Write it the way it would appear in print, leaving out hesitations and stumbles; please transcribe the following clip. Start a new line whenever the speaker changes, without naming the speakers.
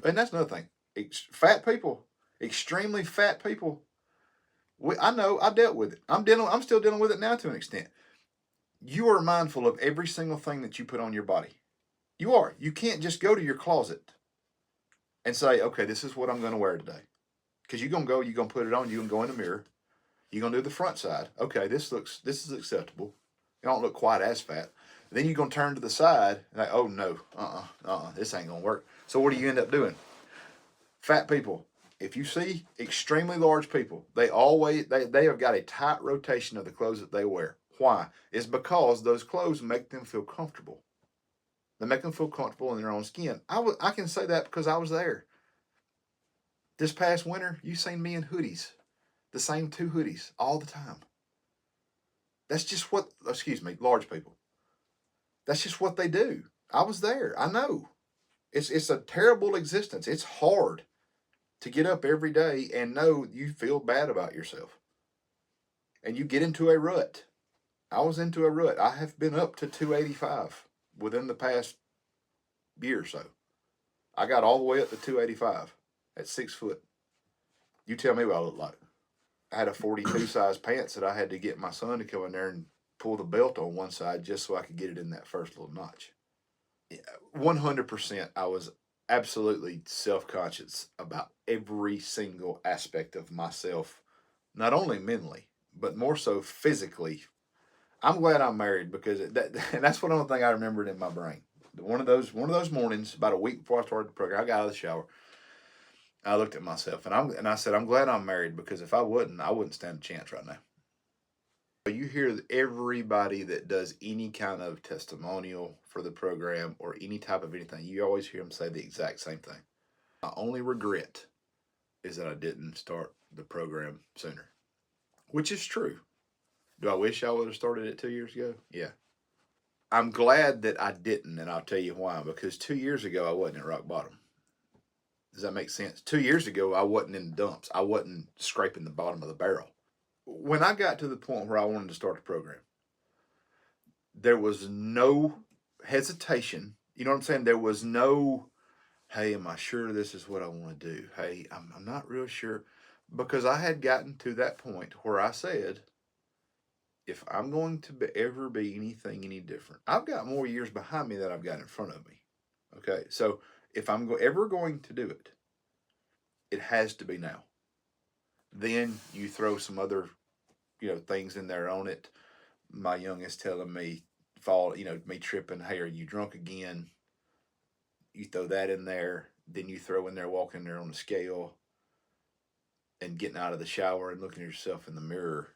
and that's another thing. Fat people, extremely fat people. I know. I dealt with it. I'm still dealing with it now to an extent. You are mindful of every single thing that you put on your body. You are. You can't just go to your closet and say, okay, this is what I'm going to wear today. Because you're going to go, you're going to put it on, you're going to go in the mirror. You're going to do the front side. Okay, this is acceptable. You don't look quite as fat. Then you're going to turn to the side and like, oh no, this ain't going to work. So what do you end up doing? Fat people, if you see extremely large people, they have got a tight rotation of the clothes that they wear. Why? It's because those clothes make them feel comfortable. They make them feel comfortable in their own skin. I can say that because I was there. This past winter, you seen me in hoodies, the same two hoodies all the time. That's just what, excuse me, large people. That's just what they do. I was there. I know. It's a terrible existence. It's hard to get up every day and know you feel bad about yourself. And you get into a rut. I was into a rut. I have been up to 285 within the past year or so. I got all the way up to 285 at 6 foot. You tell me what I look like. I had a 42 size pants that I had to get my son to come in there and pull the belt on one side just so I could get it in that first little notch. 100%, I was absolutely self conscious about every single aspect of myself, not only mentally, but more so physically. I'm glad I'm married because and that's one other thing I remembered in my brain. One of those mornings, about a week before I started the program, I got out of the shower. I looked at myself and I said, I'm glad I'm married because if I wouldn't, I wouldn't stand a chance right now. You hear everybody that does any kind of testimonial for the program or any type of anything, you always hear them say the exact same thing. My only regret is that I didn't start the program sooner, which is true. Do I wish I would have started it 2 years ago? Yeah. I'm glad that I didn't, and I'll tell you why. Because 2 years ago, I wasn't at rock bottom. Does that make sense? 2 years ago, I wasn't in the dumps. I wasn't scraping the bottom of the barrel. When I got to the point where I wanted to start the program, there was no hesitation. You know what I'm saying? There was no, hey, am I sure this is what I want to do? Hey, I'm not real sure. Because I had gotten to that point where I said, if I'm going to ever be anything any different, I've got more years behind me than I've got in front of me. Okay, so if I'm ever going to do it, it has to be now. Then you throw some other, things in there on it. My youngest telling me, me tripping. Hey, are you drunk again? You throw that in there. Then you throw in there walking there on the scale and getting out of the shower and looking at yourself in the mirror